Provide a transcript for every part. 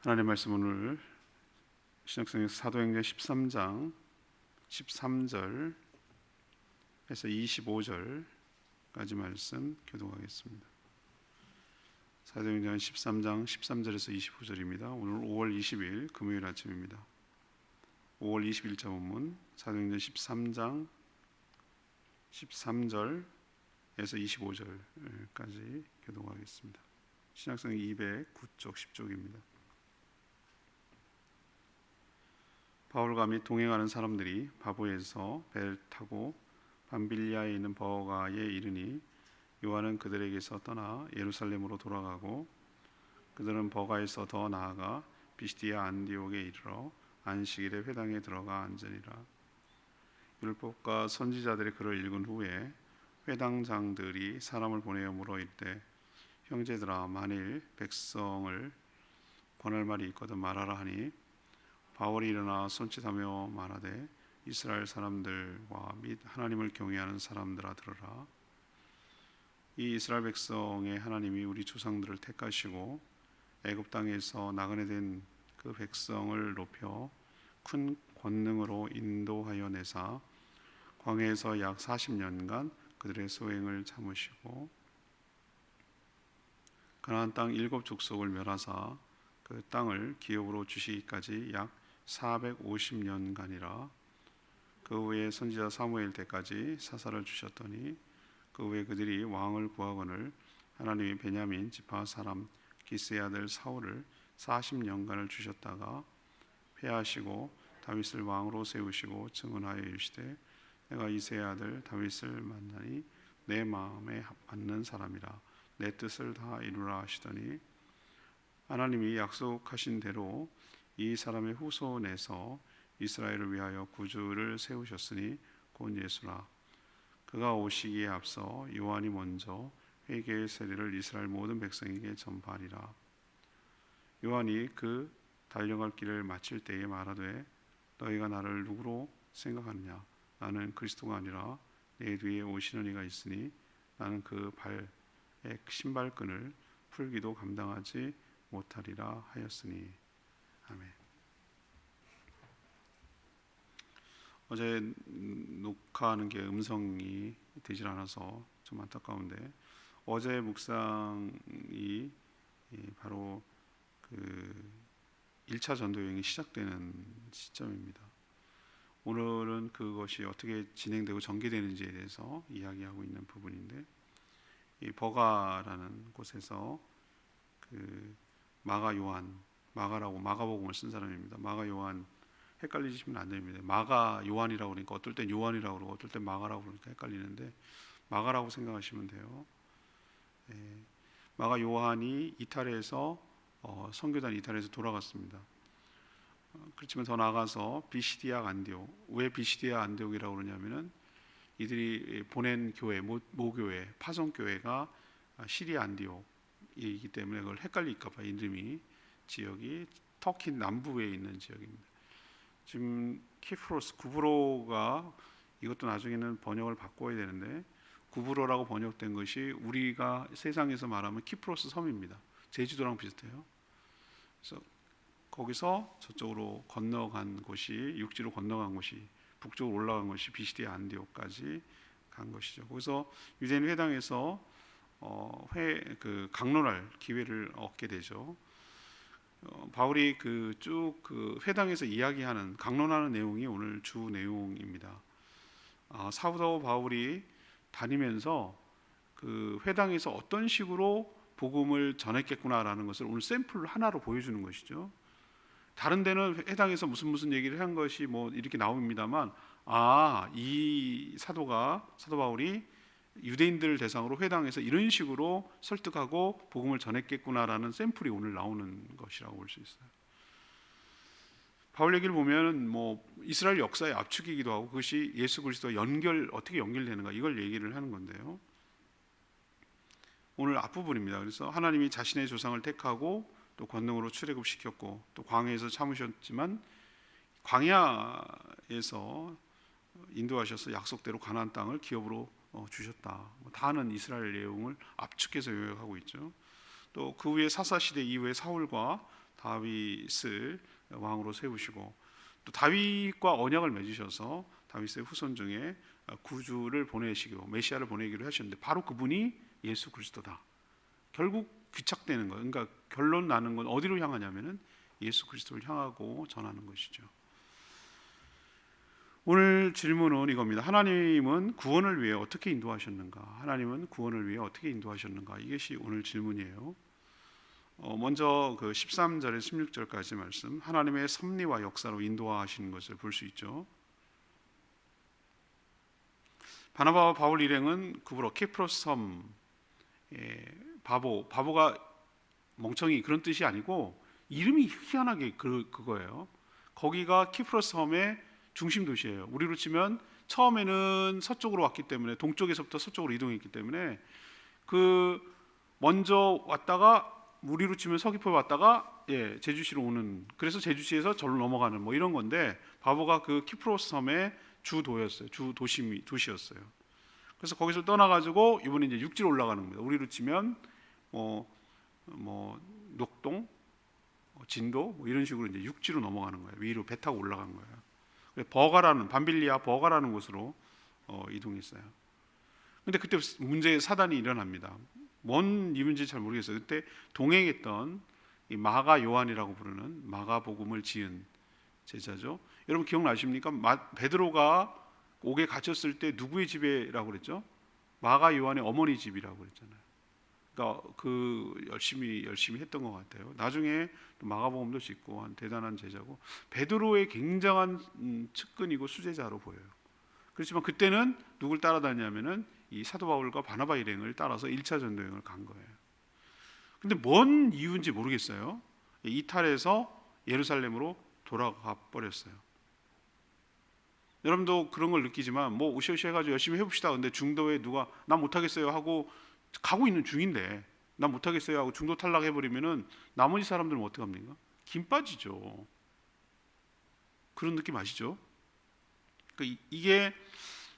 하나님의 말씀 오늘 신약성경 사도행전 13장 13절에서 25절까지 말씀 교독하겠습니다. 사도행전 13장 13절에서 25절입니다. 오늘 5월 20일 금요일 아침입니다. 5월 20일자 본문 사도행전 13장 13절에서 25절까지 교독하겠습니다. 신약성경 209쪽 10쪽입니다. 바울과 및 동행하는 사람들이 바보에서 배를 타고 밤빌리아에 있는 버가에 이르니 요한은 그들에게서 떠나 예루살렘으로 돌아가고 그들은 버가에서 더 나아가 비시디아 안디옥에 이르러 안식일에 회당에 들어가 앉으니라. 율법과 선지자들의 글을 읽은 후에 회당장들이 사람을 보내어 물어 이르되 형제들아 만일 백성을 권할 말이 있거든 말하라 하니 바울이 일어나 손짓하며 말하되 이스라엘 사람들과 및 하나님을 경외하는 사람들아 들으라. 이 이스라엘 백성의 하나님이 우리 조상들을 택하시고 애굽 땅에서 나그네 된 그 백성을 높여 큰 권능으로 인도하여 내사 광야에서 약 40년간 그들의 소행을 참으시고 가나안 땅 7 족속을 멸하사 그 땅을 기업으로 주시기까지 약 450년간이라. 그 후에 선지자 사무엘 때까지 사사를 주셨더니 그 후에 그들이 왕을 구하거늘 하나님이 베냐민 지파 사람 기스의 아들 사울을 40년간을 주셨다가 패하시고 다윗을 왕으로 세우시고 증언하여 이르시되 내가 이새의 아들 다윗을 만나니 내 마음에 맞는 사람이라 내 뜻을 다 이루라 하시더니 하나님이 약속하신 대로 이 사람의 후손에서 이스라엘을 위하여 구주를 세우셨으니 곧 예수라. 그가 오시기에 앞서 요한이 먼저 회개의 세례를 이스라엘 모든 백성에게 전파하리라. 요한이 그 달려갈 길을 마칠 때에 말하되 너희가 나를 누구로 생각하느냐? 나는 그리스도가 아니라 내 뒤에 오시는 이가 있으니 나는 그 발의 신발끈을 풀기도 감당하지 못하리라 하였으니. 아멘. 어제 녹화하는 게 음성이 되질 않아서 좀 안타까운데 어제 묵상이 바로 그 1차 전도 여행이 시작되는 시점입니다. 오늘은 그것이 어떻게 진행되고 전개되는지에 대해서 이야기하고 있는 부분인데 이 버가라는 곳에서 그 마가 요한, 마가라고 마가복음을 쓴 사람입니다. 마가 요한 헷갈리시면 안 됩니다. 마가 요한이라고 그러니까 어떨 땐 요한이라고 그러고 어떨 땐 마가라고 그러니까 헷갈리는데 마가라고 생각하시면 돼요. 마가 요한이 이탈해서 선교단 이탈해서 돌아갔습니다. 그렇지만 더 나아가서 비시디아 안디옥, 왜 비시디아 안디옥이라고 그러냐면은 이들이 보낸 교회, 모교회, 파송교회가 시리아 안디옥이기 때문에 그걸 헷갈릴까봐 이름이 지역이 터키 남부에 있는 지역입니다. 지금 키프로스 구브로가 이것도 나중에는 번역을 바꿔야 되는데 구브로라고 번역된 것이 우리가 세상에서 말하면 키프로스 섬입니다. 제주도랑 비슷해요. 그래서 거기서 저쪽으로 건너간 곳이 육지로 건너간 곳이 북쪽으로 올라간 것이 비시디아 안디옥까지 간 것이죠. 거기서 유대인 회당에서 강론할 기회를 얻게 되죠. 바울이 쭉 회당에서 이야기하는 강론하는 내용이 오늘 주 내용입니다. 사도 바울이 다니면서 그 회당에서 어떤 식으로 복음을 전했겠구나라는 것을 오늘 샘플 하나로 보여주는 것이죠. 다른 데는 회당에서 무슨 얘기를 한 것이 뭐 이렇게 나옵니다만 이 사도 바울이 유대인들을 대상으로 회당에서 이런 식으로 설득하고 복음을 전했겠구나라는 샘플이 오늘 나오는 것이라고 볼 수 있어요. 바울 얘기를 보면 뭐 이스라엘 역사의 압축이기도 하고 그것이 예수 그리스도와 어떻게 연결되는가 이걸 얘기를 하는 건데요. 오늘 앞부분입니다. 그래서 하나님이 자신의 조상을 택하고 또 권능으로 출애굽시켰고 또 광야에서 참으셨지만 광야에서 인도하셔서 약속대로 가나안 땅을 기업으로 주셨다. 다 아는 이스라엘 내용을 압축해서 요약하고 있죠. 또 그 후에 사사시대 이후에 사울과 다윗을 왕으로 세우시고 또 다윗과 언약을 맺으셔서 다윗의 후손 중에 구주를 보내시고 메시아를 보내기로 하셨는데 바로 그분이 예수 그리스도다. 결국 귀착되는 거예요. 그러니까 결론 나는 건 어디로 향하냐면은 예수 그리스도를 향하고 전하는 것이죠. 오늘 질문은 이겁니다. 하나님은 구원을 위해 어떻게 인도하셨는가? 하나님은 구원을 위해 어떻게 인도하셨는가? 이것이 오늘 질문이에요. 먼저 그 13절에서 16절까지 말씀, 하나님의 섭리와 역사로 인도하시는 것을 볼 수 있죠. 바나바와 바울 일행은 그부로 키프로스 섬, 바보가 멍청이 그런 뜻이 아니고 이름이 희한하게 그거예요. 거기가 키프로스 섬의 중심 도시예요. 우리로 치면 처음에는 서쪽으로 왔기 때문에 동쪽에서부터 서쪽으로 이동했기 때문에 그 먼저 왔다가 우리로 치면 서귀포에 왔다가 제주시로 오는, 그래서 제주시에서 절로 넘어가는 뭐 이런 건데 바보가 그 키프로스 섬의 주도였어요. 도시였어요. 그래서 거기서 떠나가지고 이번에 이제 육지로 올라가는 겁니다. 우리로 치면 녹동, 진도 뭐 이런 식으로 이제 육지로 넘어가는 거예요. 위로 배 타고 올라간 거예요. 밤빌리아 버가라는 곳으로 이동했어요. 근데 그때 사단이 일어납니다. 뭔 이유인지 잘 모르겠어요. 그때 동행했던 이 마가 요한이라고 부르는 마가복음을 지은 제자죠. 여러분 기억나십니까? 베드로가 옥에 갇혔을 때 누구의 집이라고 그랬죠? 마가 요한의 어머니 집이라고 그랬잖아요. 그러니까 열심히 했던 것 같아요. 나중에 마가복음도 짓고 한 대단한 제자고 베드로의 굉장한 측근이고 수제자로 보여요. 그렇지만 그때는 누굴 따라다녔냐면은 이 사도 바울과 바나바 일행을 따라서 1차 전도여행을 간 거예요. 근데 뭔 이유인지 모르겠어요. 이탈해서 예루살렘으로 돌아가 버렸어요. 여러분도 그런 걸 느끼지만 뭐 으쌰으쌰 해가지고 열심히 해봅시다. 근데 중도에 누가 나 못하겠어요 하고 가고 있는 중인데 나 못하겠어요 하고 중도 탈락해버리면은 나머지 사람들은 어떻게 합니까? 김 빠지죠. 그런 느낌 아시죠? 그러니까 이게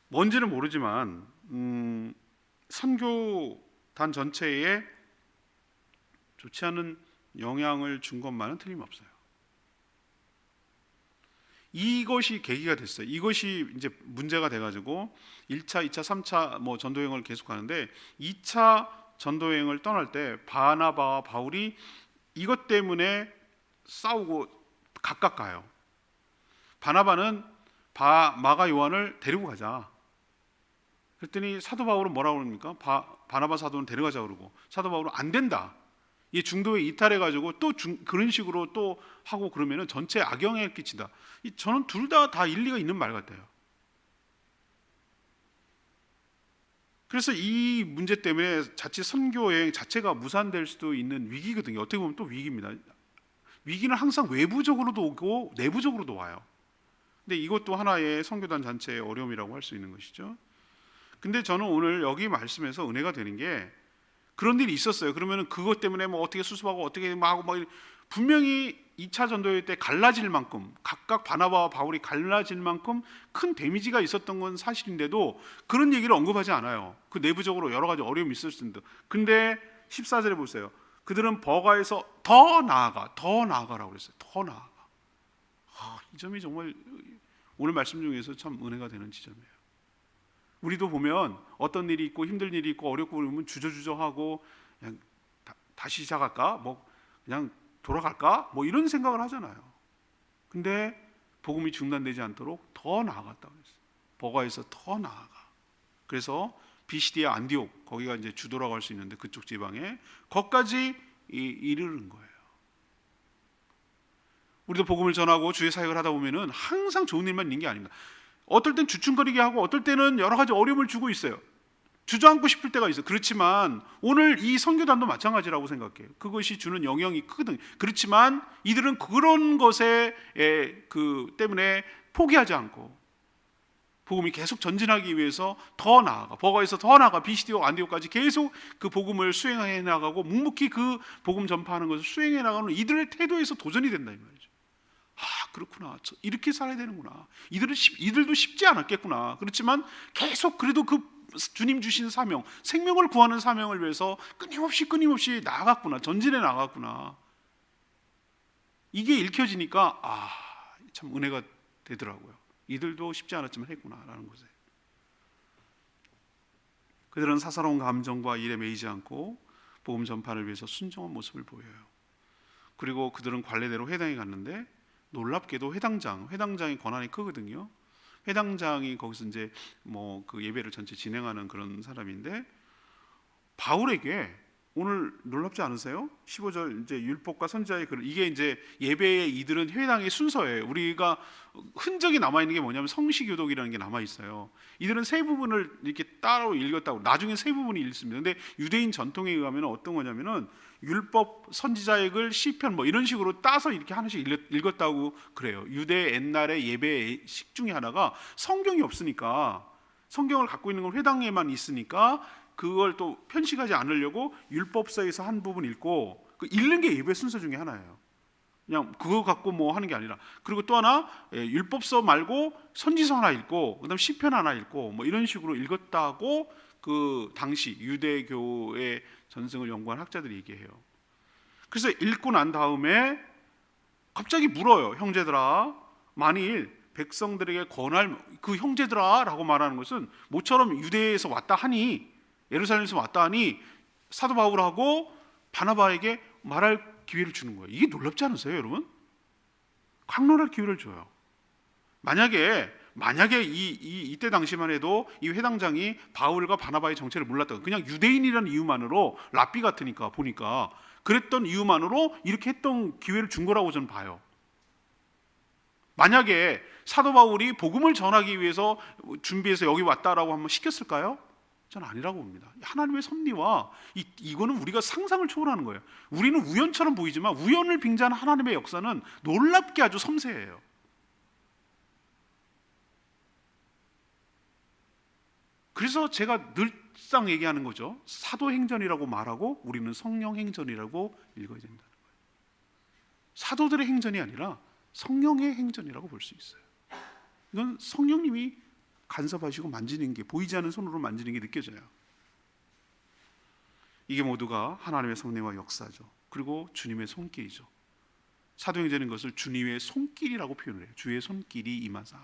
뭔지는 모르지만 선교단 전체에 좋지 않은 영향을 준 것만은 틀림없어요. 이것이 계기가 됐어요. 이것이 이제 문제가 돼가지고 1차, 2차, 3차 뭐 전도여행을 계속하는데 2차 전도여행을 떠날 때 바나바와 바울이 이것 때문에 싸우고 각각 가요. 바나바는 마가 요한을 데리고 가자. 그랬더니 사도 바울은 뭐라고 그럽니까? 바나바 사도는 데려가자 그러고 사도 바울은 안 된다. 이 중도에 이탈해가지고 또 그런 식으로 또 하고 그러면은 전체 악영향을 끼친다. 저는 둘 다 일리가 있는 말 같아요. 그래서 이 문제 때문에 자칫 선교여행 자체가 무산될 수도 있는 위기거든요. 어떻게 보면 또 위기입니다. 위기는 항상 외부적으로도 오고 내부적으로도 와요. 근데 이것도 하나의 선교단 잔체의 어려움이라고 할 수 있는 것이죠. 근데 저는 오늘 여기 말씀에서 은혜가 되는 게 그런 일이 있었어요. 그러면은 그것 때문에 뭐 어떻게 수습하고 어떻게 막 하고 막 분명히 2차 전도회 때 갈라질 만큼 각각 바나바와 바울이 갈라질 만큼 큰 데미지가 있었던 건 사실인데도 그런 얘기를 언급하지 않아요. 그 내부적으로 여러 가지 어려움이 있었을 텐데. 근데 14절에 보세요. 그들은 버가에서 더 나아가라고 그랬어요. 더 나아가. 이 점이 정말 오늘 말씀 중에서 참 은혜가 되는 지점이에요. 우리도 보면 어떤 일이 있고 힘든 일이 있고 어렵고 그러면 주저주저하고 그냥 다시 시작할까? 뭐 그냥 돌아갈까? 뭐 이런 생각을 하잖아요. 근데 복음이 중단되지 않도록 더 나아갔다고 했어요. 버가에서 더 나아가. 그래서 비시디아 안디옥 거기가 이제 주도라고 할 수 있는데 그쪽 지방에 거기까지 이르는 거예요. 우리도 복음을 전하고 주의 사역을 하다 보면은 항상 좋은 일만 있는 게 아닙니다. 어떨 땐 주춤거리게 하고 어떨 때는 여러 가지 어려움을 주고 있어요. 주저앉고 싶을 때가 있어요. 그렇지만 오늘 이 선교단도 마찬가지라고 생각해요. 그것이 주는 영향이 크거든요. 그렇지만 이들은 그런 것에 때문에 포기하지 않고 복음이 계속 전진하기 위해서 더 나아가 버가에서 더 나아가 비시디오 안디오까지 계속 그 복음을 수행해 나가고 묵묵히 그 복음 전파하는 것을 수행해 나가는 이들의 태도에서 도전이 된다 이 말이죠. 그렇구나. 이렇게 살아야 되는구나. 이들도 쉽지 않았겠구나. 그렇지만 계속 그래도 그 주님 주신 사명, 생명을 구하는 사명을 위해서 끊임없이 나아갔구나. 전진해 나갔구나. 이게 읽혀지니까 참 은혜가 되더라고요. 이들도 쉽지 않았지만 했구나라는 것에. 그들은 사사로운 감정과 일에 매이지 않고 복음 전파를 위해서 순종한 모습을 보여요. 그리고 그들은 관례대로 회당에 갔는데 놀랍게도 회당장이 권한이 크거든요. 회당장이 거기서 이제 뭐 그 예배를 전체 진행하는 그런 사람인데, 바울에게 오늘 놀랍지 않으세요? 15절 이제 율법과 선지자의 글, 이게 이제 예배의 이들은 회당의 순서예요. 우리가 흔적이 남아 있는 게 뭐냐면 성시교독이라는 게 남아 있어요. 이들은 세 부분을 이렇게 따로 읽었다고, 나중에 세 부분이 읽습니다. 근데 유대인 전통에 의하면 어떤 거냐면은 율법, 선지자의 글, 시편 뭐 이런 식으로 따서 이렇게 하나씩 읽었다고 그래요. 유대 옛날의 예배식 중에 하나가 성경이 없으니까, 성경을 갖고 있는 건 회당에만 있으니까 그걸 또 편식하지 않으려고 율법서에서 한 부분 읽고, 그 읽는 게 예배 순서 중에 하나예요. 그냥 그거 갖고 뭐 하는 게 아니라. 그리고 또 하나, 율법서 말고 선지서 하나 읽고 그다음 시편 하나 읽고 뭐 이런 식으로 읽었다고 그 당시 유대교의 전승을 연구한 학자들이 얘기해요. 그래서 읽고 난 다음에 갑자기 물어요. 형제들아, 만일 백성들에게 권할, 그 형제들아 라고 말하는 것은 모처럼 유대에서 왔다 하니, 예루살렘에서 왔다 하니 사도 바울하고 바나바에게 말할 기회를 주는 거예요. 이게 놀랍지 않으세요, 여러분? 강론할 기회를 줘요. 만약에 이때 당시만 해도 이 회당장이 바울과 바나바의 정체를 몰랐다, 그냥 유대인이라는 이유만으로, 랍비 같으니까 보니까 그랬던 이유만으로 이렇게 했던 기회를 준 거라고 저는 봐요. 만약에 사도 바울이 복음을 전하기 위해서 준비해서 여기 왔다라고 한번 시켰을까요? 저는 아니라고 봅니다. 하나님의 섭리와 이거는 우리가 상상을 초월하는 거예요. 우리는 우연처럼 보이지만 우연을 빙자한 하나님의 역사는 놀랍게 아주 섬세해요. 그래서 제가 늘상 얘기하는 거죠. 사도행전이라고 말하고 우리는 성령행전이라고 읽어야 된다는 거예요. 사도들의 행전이 아니라 성령의 행전이라고 볼 수 있어요. 이건 성령님이 간섭하시고 만지는 게, 보이지 않는 손으로 만지는 게 느껴져요. 이게 모두가 하나님의 섭리와 역사죠. 그리고 주님의 손길이죠. 사도행전인 것을 주님의 손길이라고 표현을 해요. 주의 손길이 임하사.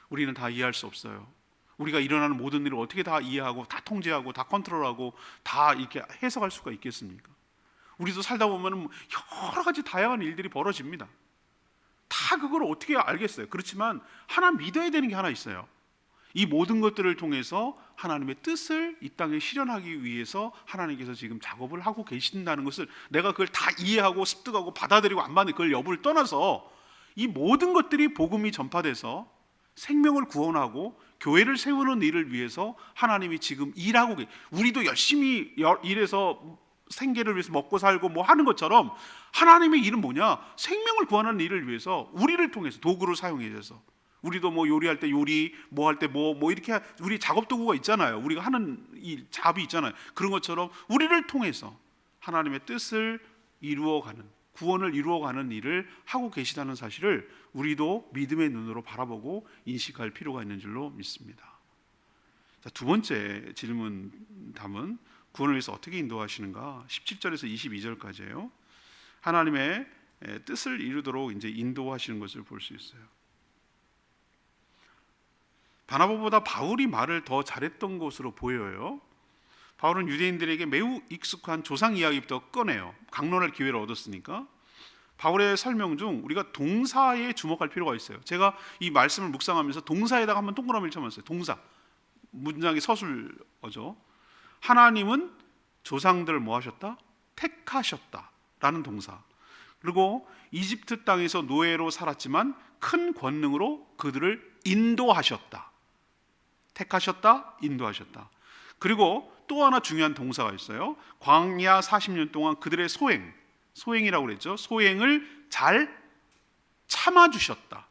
우리는 다 이해할 수 없어요. 우리가 일어나는 모든 일을 어떻게 다 이해하고 다 통제하고 다 컨트롤하고 다 이렇게 해석할 수가 있겠습니까? 우리도 살다 보면 여러 가지 다양한 일들이 벌어집니다. 다 그걸 어떻게 알겠어요? 그렇지만 하나 믿어야 되는 게 하나 있어요. 이 모든 것들을 통해서 하나님의 뜻을 이 땅에 실현하기 위해서 하나님께서 지금 작업을 하고 계신다는 것을, 내가 그걸 다 이해하고 습득하고 받아들이고 안 받는 그걸 여부를 떠나서 이 모든 것들이 복음이 전파돼서 생명을 구원하고 교회를 세우는 일을 위해서 하나님이 지금 일하고 우리도 열심히 일해서 생계를 위해서 먹고 살고 뭐 하는 것처럼 하나님의 일은 뭐냐? 생명을 구하는 일을 위해서 우리를 통해서 도구를 사용해서, 우리도 뭐 요리할 때 요리, 뭐 할 때 뭐 이렇게 우리 작업 도구가 있잖아요. 우리가 하는 이 잡이 있잖아요. 그런 것처럼 우리를 통해서 하나님의 뜻을 이루어가는, 구원을 이루어가는 일을 하고 계시다는 사실을 우리도 믿음의 눈으로 바라보고 인식할 필요가 있는 줄로 믿습니다. 자, 두 번째 질문 답은 구원을 위해서 어떻게 인도하시는가? 17절에서 22절까지예요. 하나님의 뜻을 이루도록 이제 인도하시는 것을 볼 수 있어요. 바나바보다 바울이 말을 더 잘했던 것으로 보여요. 바울은 유대인들에게 매우 익숙한 조상 이야기부터 꺼내요. 강론할 기회를 얻었으니까. 바울의 설명 중 우리가 동사에 주목할 필요가 있어요. 제가 이 말씀을 묵상하면서 동사에다가 한번 동그라미를 쳐봤어요. 동사, 문장이 서술어죠. 하나님은 조상들을 뭐 하셨다? 택하셨다 라는 동사. 그리고 이집트 땅에서 노예로 살았지만 큰 권능으로 그들을 인도하셨다. 택하셨다, 인도하셨다. 그리고 또 하나 중요한 동사가 있어요. 광야 40년 동안 그들의 소행이라고 그랬죠. 소행을 잘 참아주셨다.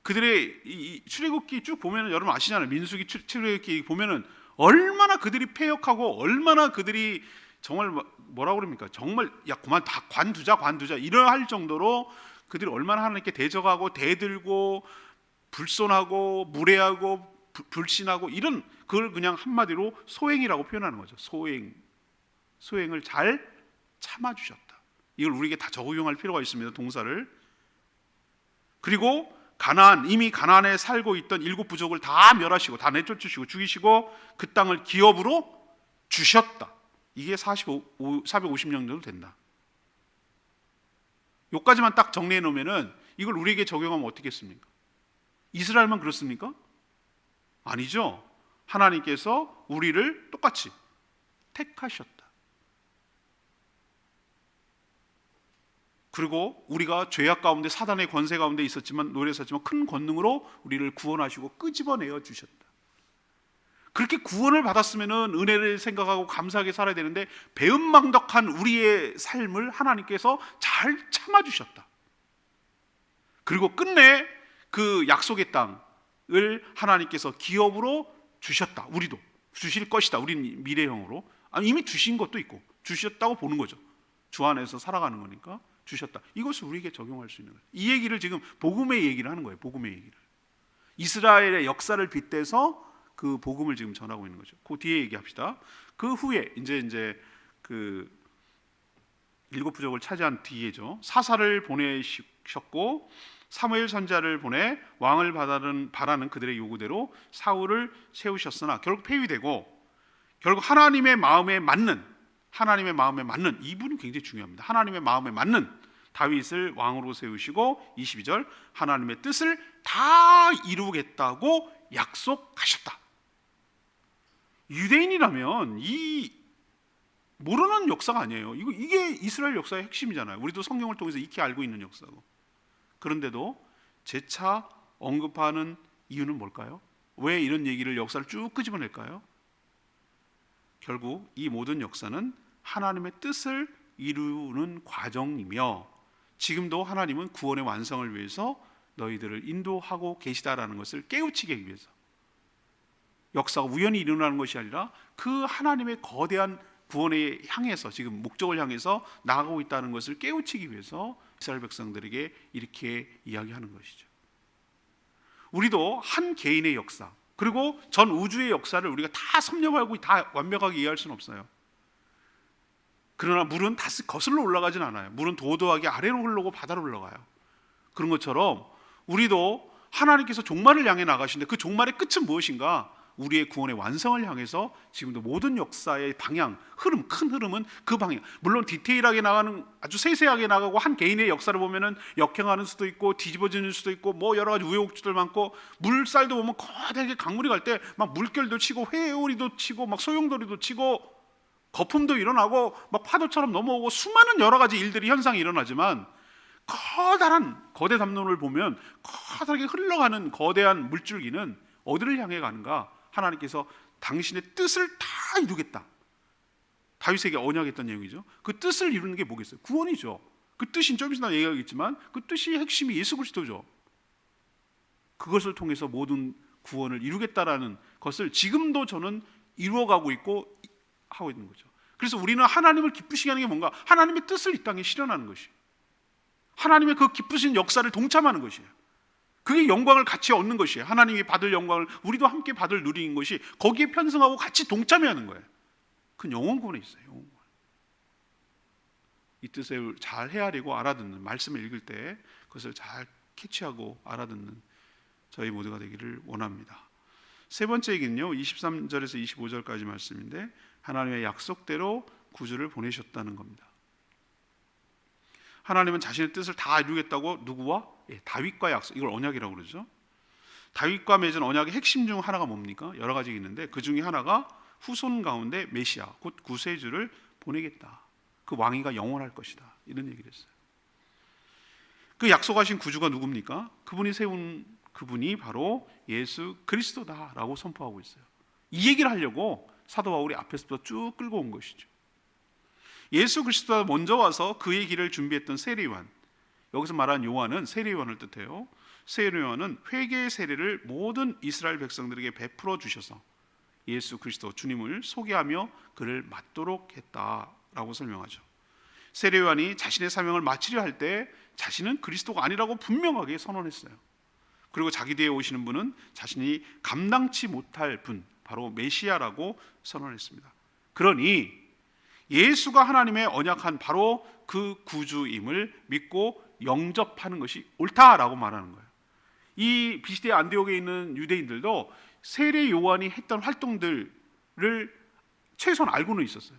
그들의 이 출애굽기 쭉 보면은 여러분 아시잖아요. 민수기 출애굽기 보면은 얼마나 그들이 패역하고 얼마나 그들이 정말 뭐라고 그럽니까? 정말 야 그만 다 관두자 이러 할 정도로 그들이 얼마나 하나님께 대적하고 대들고 불손하고 무례하고 불신하고 이런, 그걸 그냥 한마디로 소행이라고 표현하는 거죠. 소행을 잘 참아주셨다. 이걸 우리에게 다 적용할 필요가 있습니다. 동사를. 그리고 이미 가나안에 살고 있던 7 부족을 다 멸하시고 다 내쫓으시고 죽이시고 그 땅을 기업으로 주셨다. 이게 450년 정도 된다. 여기까지만 딱 정리해 놓으면은 이걸 우리에게 적용하면 어떻겠습니까? 이스라엘만 그렇습니까? 아니죠. 하나님께서 우리를 똑같이 택하셨다. 그리고 우리가 죄악 가운데 사단의 권세 가운데 있었지만 노래했었지만 큰 권능으로 우리를 구원하시고 끄집어내어 주셨다. 그렇게 구원을 받았으면은 은혜를 생각하고 감사하게 살아야 되는데 배은망덕한 우리의 삶을 하나님께서 잘 참아주셨다. 그리고 끝내 그 약속의 땅을 하나님께서 기업으로 주셨다. 우리도 주실 것이다. 우리는 미래형으로. 아니, 이미 주신 것도 있고 주셨다고 보는 거죠. 주 안에서 살아가는 거니까 주셨다. 이것을 우리에게 적용할 수 있는 거예요. 이 얘기를 지금 복음의 얘기를 하는 거예요. 복음의 얘기를. 이스라엘의 역사를 빗대서 그 복음을 지금 전하고 있는 거죠. 그 뒤에 얘기합시다. 그 후에 이제 그 7 부족을 차지한 뒤에죠. 사사를 보내셨고 사무엘 선지자를 보내 왕을 바라는 그들의 요구대로 사울을 세우셨으나 결국 폐위되고 결국 하나님의 마음에 맞는 이분이 굉장히 중요합니다. 하나님의 마음에 맞는 다윗을 왕으로 세우시고 22절 하나님의 뜻을 다 이루겠다고 약속하셨다. 유대인이라면 이 모르는 역사가 아니에요. 이게 이스라엘 역사의 핵심이잖아요. 우리도 성경을 통해서 익히 알고 있는 역사고. 그런데도 재차 언급하는 이유는 뭘까요? 왜 이런 얘기를 역사를 쭉 끄집어낼까요? 결국 이 모든 역사는 하나님의 뜻을 이루는 과정이며 지금도 하나님은 구원의 완성을 위해서 너희들을 인도하고 계시다라는 것을 깨우치기 위해서 역사가 우연히 일어나는 것이 아니라 그 하나님의 거대한 구원에 향해서 지금 목적을 향해서 나아가고 있다는 것을 깨우치기 위해서 이스라엘 백성들에게 이렇게 이야기하는 것이죠. 우리도 한 개인의 역사 그리고 전 우주의 역사를 우리가 다 섭렵하고 다 완벽하게 이해할 수는 없어요. 그러나 물은 다 거슬러 올라가진 않아요. 물은 도도하게 아래로 흘러고 바다로 흘러가요. 그런 것처럼 우리도 하나님께서 종말을 향해 나가시는데 그 종말의 끝은 무엇인가? 우리의 구원의 완성을 향해서 지금도 모든 역사의 방향, 흐름, 큰 흐름은 그 방향. 물론 디테일하게 나가는 아주 세세하게 나가고 한 개인의 역사를 보면은 역행하는 수도 있고 뒤집어지는 수도 있고 뭐 여러 가지 우여곡절들 많고 물살도 보면 거대하게 강물이 갈 때 막 물결도 치고 회오리도 치고 막 소용돌이도 치고 거품도 일어나고 막 파도처럼 넘어오고 수많은 여러 가지 일들이 현상이 일어나지만 커다란 거대 담론을 보면 커다랗게 흘러가는 거대한 물줄기는 어디를 향해 가는가? 하나님께서 당신의 뜻을 다 이루겠다. 다윗에게 언약했던 내용이죠. 그 뜻을 이루는 게 뭐겠어요? 구원이죠. 그 뜻이 좀 있으나 얘기하겠지만 그 뜻이 핵심이 예수 그리스도죠. 그것을 통해서 모든 구원을 이루겠다라는 것을 지금도 저는 이루어가고 있고 하고 있는 거죠. 그래서 우리는 하나님을 기쁘시게 하는 게 뭔가? 하나님의 뜻을 이 땅에 실현하는 것이 하나님의 그 기쁘신 역사를 동참하는 것이에요. 그게 영광을 같이 얻는 것이에요. 하나님이 받을 영광을 우리도 함께 받을 누리는 것이 거기에 편승하고 같이 동참해야 하는 거예요. 그 영원 구원에 있어요. 영원 구원. 이 뜻을 잘 헤아리고 알아듣는 말씀을 읽을 때 그것을 잘 캐치하고 알아듣는 저희 모두가 되기를 원합니다. 세 번째 얘기는요. 23절에서 25절까지 말씀인데 하나님의 약속대로 구주를 보내셨다는 겁니다. 하나님은 자신의 뜻을 다 이루겠다고 누구와? 다윗과 약속. 이걸 언약이라고 그러죠. 다윗과 맺은 언약의 핵심 중 하나가 뭡니까? 여러 가지 있는데 그 중에 하나가 후손 가운데 메시아 곧 구세주를 보내겠다. 그 왕위가 영원할 것이다. 이런 얘기를 했어요. 그 약속하신 구주가 누굽니까? 그분이 세운 그분이 바로 예수 그리스도다라고 선포하고 있어요. 이 얘기를 하려고 사도 바울이 앞에서부터 쭉 끌고 온 것이죠. 예수 그리스도가 먼저 와서 그의 길을 준비했던 세례요한, 여기서 말하는 요한은 세례요한을 뜻해요. 세례요한은 회개의 세례를 모든 이스라엘 백성들에게 베풀어 주셔서 예수 그리스도 주님을 소개하며 그를 맡도록 했다라고 설명하죠. 세례요한이 자신의 사명을 마치려 할 때 자신은 그리스도가 아니라고 분명하게 선언했어요. 그리고 자기 뒤에 오시는 분은 자신이 감당치 못할 분, 바로 메시아라고 선언했습니다. 그러니 예수가 하나님의 언약한 바로 그 구주임을 믿고 영접하는 것이 옳다라고 말하는 거예요. 이 비시대 안디옥에 있는 유대인들도 세례 요한이 했던 활동들을 최소한 알고는 있었어요.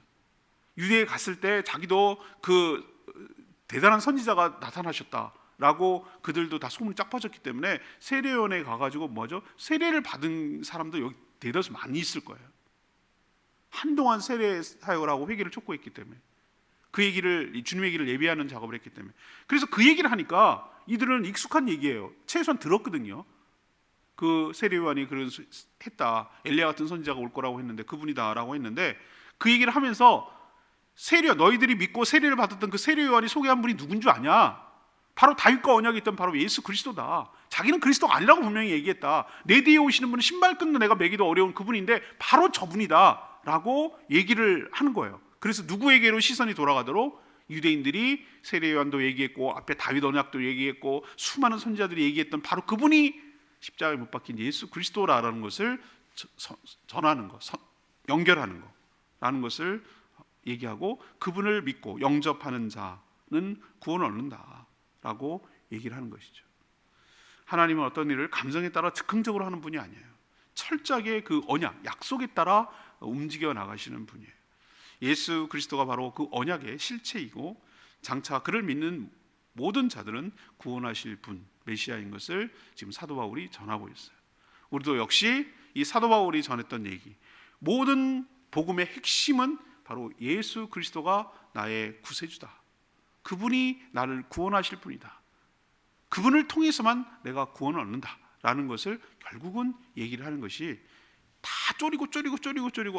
유대에 갔을 때 자기도 그 대단한 선지자가 나타나셨다라고 그들도 다 소문이 쫙 퍼졌기 때문에 세례요한에 가가지고 뭐죠? 세례를 받은 사람도 여기 대다수 많이 있을 거예요. 한동안 세례 사역을 하고 회개를 촉구했기 때문에, 그 얘기를, 주님의 얘기를 예비하는 작업을 했기 때문에. 그래서 그 얘기를 하니까 이들은 익숙한 얘기예요. 최소한 들었거든요. 그 세례 요한이 그런 했다, 엘리야 같은 선지자가 올 거라고 했는데 그분이다라고 했는데, 그 얘기를 하면서 너희들이 믿고 세례를 받았던 그 세례 요한이 소개한 분이 누군 줄 아냐? 바로 다윗과 언약이 있던 바로 예수 그리스도다. 자기는 그리스도가 아니라고 분명히 얘기했다. 내 뒤에 오시는 분은 신발끈도 내가 매기도 어려운 그분인데 바로 저분이다 라고 얘기를 하는 거예요. 그래서 누구에게로 시선이 돌아가도록 유대인들이 세례 요한도 얘기했고, 앞에 다윗 언약도 얘기했고, 수많은 선지자들이 얘기했던 바로 그분이 십자가에 못 박힌 예수 그리스도라는 것을 전하는 것, 연결하는 거라는 것을 얘기하고, 그분을 믿고 영접하는 자는 구원을 얻는다라고 얘기를 하는 것이죠. 하나님은 어떤 일을 감정에 따라 즉흥적으로 하는 분이 아니에요. 철저하게 그 언약, 약속에 따라 움직여 나가시는 분이에요. 예수 그리스도가 바로 그 언약의 실체이고, 장차 그를 믿는 모든 자들은 구원하실 분, 메시아인 것을 지금 사도 바울이 전하고 있어요. 우리도 역시 이 사도 바울이 전했던 얘기, 모든 복음의 핵심은 바로 예수 그리스도가 나의 구세주다. 그분이 나를 구원하실 분이다. 그분을 통해서만 내가 구원을 얻는다 라는 것을 결국은 얘기를 하는 것이, 다 쪼리고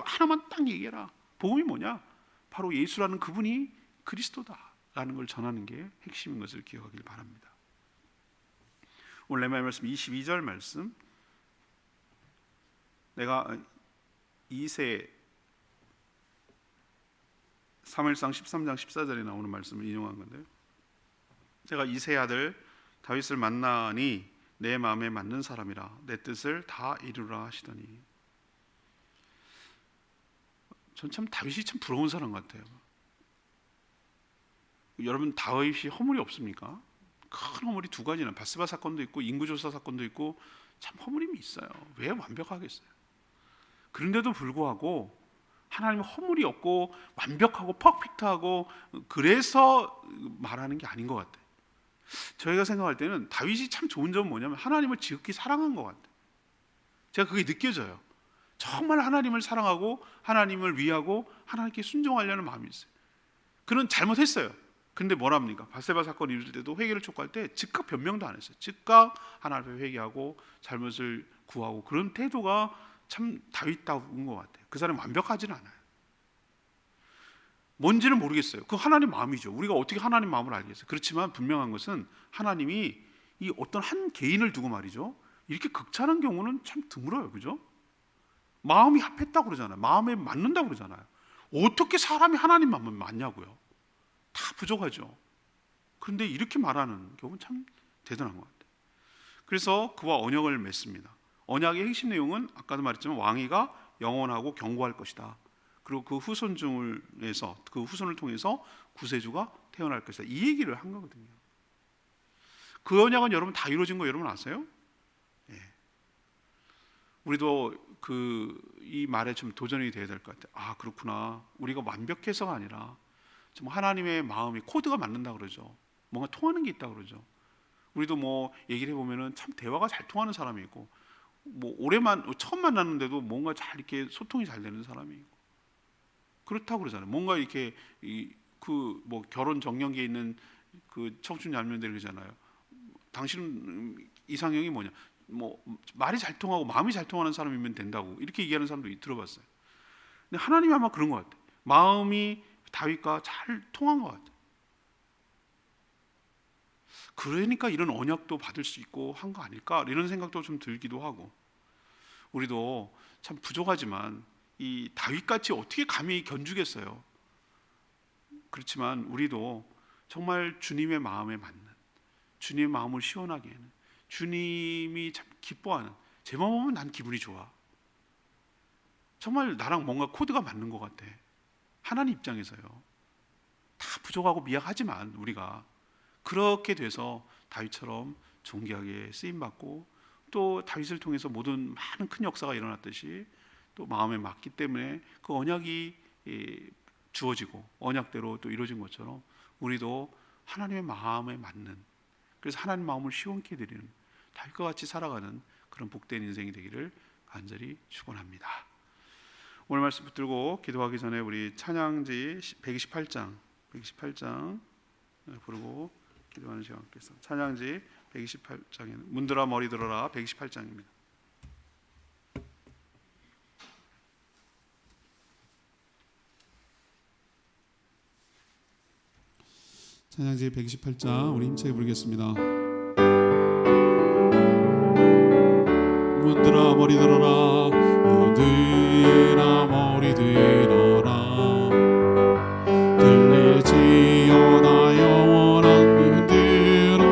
하나만 딱 얘기해라. 복음이 뭐냐? 바로 예수라는 그분이 그리스도다 라는 걸 전하는 게 핵심인 것을 기억하길 바랍니다. 오늘 레마의 말씀 22절 말씀, 내가 이세 사무엘상 13장 14절에 나오는 말씀을 인용한 건데요, 제가 이세 아들 다윗을 만나니 내 마음에 맞는 사람이라 내 뜻을 다 이루라 하시더니. 전 참 다윗이 참 부러운 사람 같아요. 여러분, 다윗이 허물이 없습니까? 큰 허물이 두 가지나, 바스바 사건도 있고 인구조사 사건도 있고 참 허물이 있어요. 왜 완벽하겠어요? 그런데도 불구하고 하나님은 허물이 없고 완벽하고 퍼펙트하고 그래서 말하는 게 아닌 것 같아요. 저희가 생각할 때는 다윗이 참 좋은 점은 뭐냐면 하나님을 지극히 사랑한 것 같아요. 제가 그게 느껴져요. 정말 하나님을 사랑하고 하나님을 위하고 하나님께 순종하려는 마음이 있어요. 그는 잘못했어요. 근데 뭐랍니까? 바세바 사건 이룰 때도 회개를 촉구할 때 즉각 변명도 안 했어요. 즉각 하나님 앞에 회개하고 잘못을 구하고, 그런 태도가 참 다윗다운 것 같아요. 그 사람이 완벽하지는 않아요. 뭔지는 모르겠어요. 그 하나님 마음이죠. 우리가 어떻게 하나님 마음을 알겠어요? 그렇지만 분명한 것은 하나님이 이 어떤 한 개인을 두고 말이죠, 이렇게 극찬한 경우는 참 드물어요. 그죠? 마음이 합했다고 그러잖아요. 마음에 맞는다고 그러잖아요. 어떻게 사람이 하나님 마음에 맞냐고요. 다 부족하죠. 그런데 이렇게 말하는 경우는 참 대단한 것 같아요. 그래서 그와 언약을 맺습니다. 언약의 핵심 내용은 아까도 말했지만 왕위가 영원하고 견고할 것이다. 그리고 그 후손 중에서, 그 후손을 통해서 구세주가 태어날 것이다. 이 얘기를 한 거거든요. 그 언약은 여러분 다 이루어진 거 여러분 아세요? 예. 우리도 이 말에 좀 도전이 돼야 될 것 같아요. 아, 그렇구나. 우리가 완벽해서가 아니라 좀 하나님의 마음이 코드가 맞는다 그러죠. 뭔가 통하는 게 있다 그러죠. 우리도 뭐 얘기를 해보면은 참 대화가 잘 통하는 사람이 있고, 뭐 처음 만났는데도 뭔가 잘 이렇게 소통이 잘 되는 사람이 있고, 그렇다고 그러잖아요. 뭔가 이렇게 뭐 결혼 정년기에 있는 그 청춘 얄명들이 그러잖아요. 당신은 이상형이 뭐냐? 뭐 말이 잘 통하고 마음이 잘 통하는 사람이면 된다고 이렇게 얘기하는 사람도 들어봤어요. 근데 하나님이 아마 그런 것 같아요. 마음이 다윗과 잘 통한 것 같아요. 그러니까 이런 언약도 받을 수 있고 한 거 아닐까, 이런 생각도 좀 들기도 하고. 우리도 참 부족하지만 이 다윗같이 어떻게 감히 견주겠어요. 그렇지만 우리도 정말 주님의 마음에 맞는, 주님의 마음을 시원하게 하는, 주님이 참 기뻐하는, 제 마음 보면 난 기분이 좋아, 정말 나랑 뭔가 코드가 맞는 것 같아, 하나님 입장에서요, 다 부족하고 미약하지만 우리가 그렇게 돼서 다윗처럼 존귀하게 쓰임받고, 또 다윗을 통해서 모든 많은 큰 역사가 일어났듯이 또 마음에 맞기 때문에 그 언약이 주어지고 언약대로 또 이루어진 것처럼 우리도 하나님의 마음에 맞는, 그래서 하나님 마음을 시원케 해드리는 다윗과 같이 살아가는 그런 복된 인생이 되기를 간절히 축원합니다. 오늘 말씀 붙들고 기도하기 전에 우리 찬양지 128장 부르고 기도하는 시간 갖겠습니다. 찬양지 128장에는 문들아 머리 들어라 128장입니다. 찬양지 128장 우리 힘차게 부르겠습니다. 문들아 머리 들어라, 문들아 머리 들어라, 들릴지어다 영원한 문들아,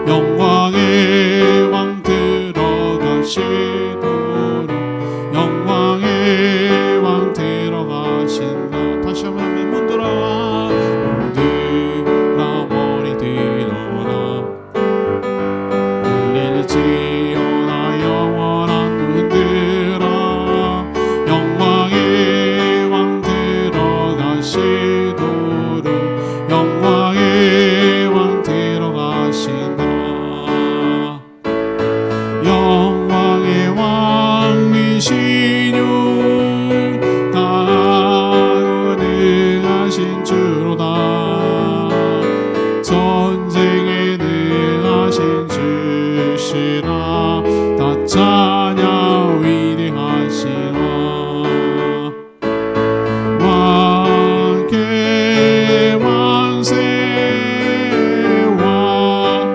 영광의 왕 들어가시도록, 영광의 왕 들어가신다. 다시 한번 문들아 머리 들어라, 들릴지어다 영원한 문들아, 영광의 왕 들어가시도록, 영광의 왕 들어가신다. 영광의 왕이시뇨 강하고 능하신 주로다, 전쟁에 능하신 주시라, 다 찬양 위대하시라. 왕께 만세,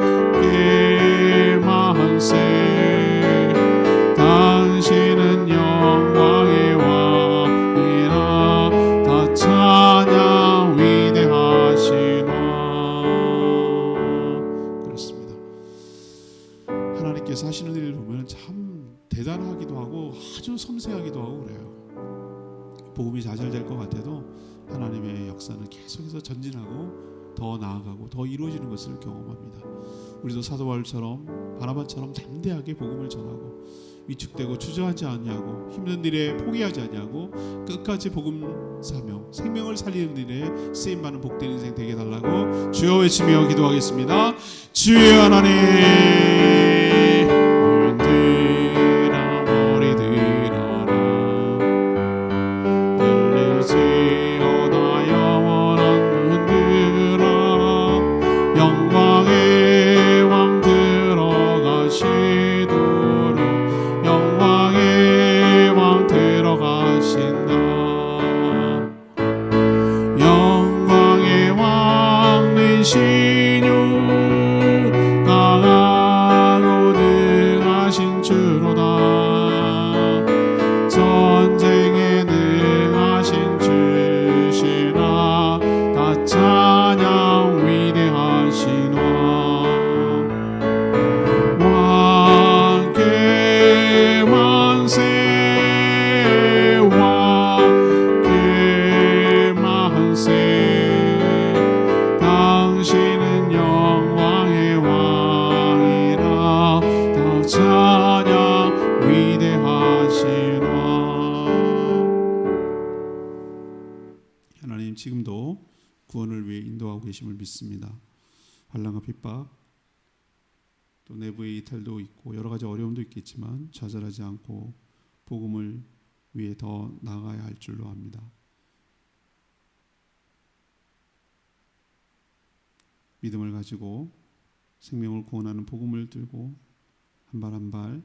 왕께 만세, 당신은 영광의 왕이라, 다 찬양 위대하시라. 그렇습니다. 하나님께서 하시는 일을 보면 참 대단하기도 하고 아주 섬세하기도 하고 그래요. 복음이 좌절될 것 같아도 하나님의 역사는 계속해서 전진하고 더 나아가고 더 이루어지는 것을 경험합니다. 우리도 사도 바울처럼 바나바처럼 담대하게 복음을 전하고 위축되고 주저하지 아니하고 힘든 일에 포기하지 아니하고 끝까지 복음 사명, 생명을 살리는 일에 쓰임받는 복된 인생 되게 해달라고 주여 외치며 기도하겠습니다. 주여 하나님, 문들아 머리 들어라, 들릴지어다 영원한 문들아, 영광의 왕 들어가시도록, 영광의 왕 들어가신다. 영광의 왕이시뇨 강하고 능하신 주로다, 전쟁에 능하신 주시라, 다 찬양 위대하시노. 왕께 만세, 왕께 만세, 당신은 영광의 왕이라, 다 찬양 위대하시노. 하나님, 지금도 구원을 위해 인도하고 계심을 믿습니다. 환난과 핍박, 또 내부의 이탈도 있고 여러 가지 어려움도 있겠지만 좌절하지 않고 복음을 위해 더 나아가야 할 줄로 압니다. 믿음을 가지고 생명을 구원하는 복음을 들고 한 발 한 발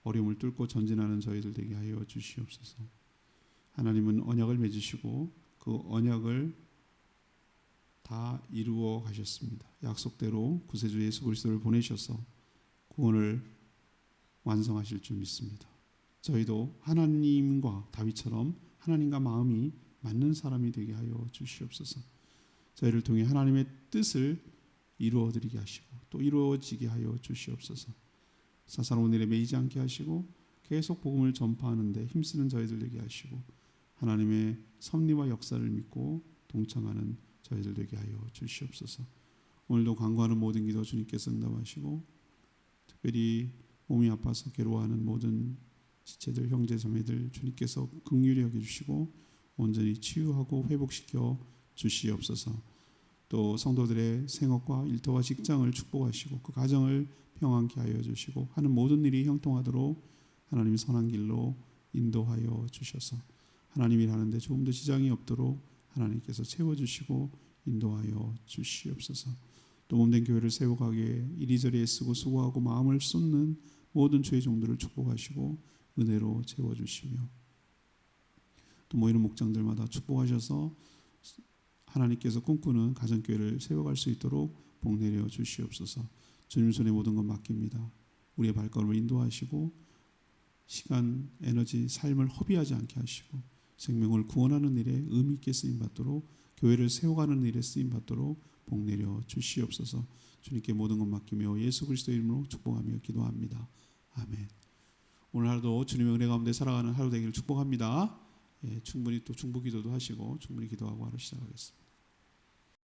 어려움을 뚫고 전진하는 저희들 되게 하여 주시옵소서. 하나님은 언약을 맺으시고 그 언약을 다 이루어 가셨습니다. 약속대로 구세주 예수 그리스도를 보내셔서 구원을 완성하실 줄 믿습니다. 저희도 하나님과 다윗처럼 하나님과 마음이 맞는 사람이 되게 하여 주시옵소서. 저희를 통해 하나님의 뜻을 이루어드리게 하시고 또 이루어지게 하여 주시옵소서. 사사로운 일에 매이지 않게 하시고 계속 복음을 전파하는 데 힘쓰는 저희들 되게 하시고 하나님의 섭리와 역사를 믿고 동참하는 저희들 되게 하여 주시옵소서. 오늘도 간구하는 모든 기도 주님께서 응답하시고 특별히 몸이 아파서 괴로워하는 모든 지체들 형제 자매들 주님께서 긍휼히 여겨주시고 온전히 치유하고 회복시켜 주시옵소서. 또 성도들의 생업과 일터와 직장을 축복하시고 그 가정을 평안케 하여 주시고 하는 모든 일이 형통하도록 하나님의 선한 길로 인도하여 주셔서 하나님이 하는데 조금 더 지장이 없도록 하나님께서 채워주시고 인도하여 주시옵소서. 또 몸된 교회를 세워가기에 이리저리 애쓰고 수고하고 마음을 쏟는 모든 주의 종들을 축복하시고 은혜로 채워주시며 또 모이는 목장들마다 축복하셔서 하나님께서 꿈꾸는 가정교회를 세워갈 수 있도록 복 내려 주시옵소서. 주님 손에 모든 것 맡깁니다. 우리의 발걸음을 인도하시고 시간, 에너지, 삶을 허비하지 않게 하시고 생명을 구원하는 일에 의미 있게 쓰임받도록 교회를 세워가는 일에 쓰임받도록 복 내려 주시옵소서. 주님께 모든 것 맡기며 예수 그리스도 이름으로 축복하며 기도합니다. 아멘. 오늘 하루도 주님의 은혜 가운데 살아가는 하루 되기를 축복합니다. 충분히 또 중보 기도도 하시고 충분히 기도하고 하루 시작하겠습니다.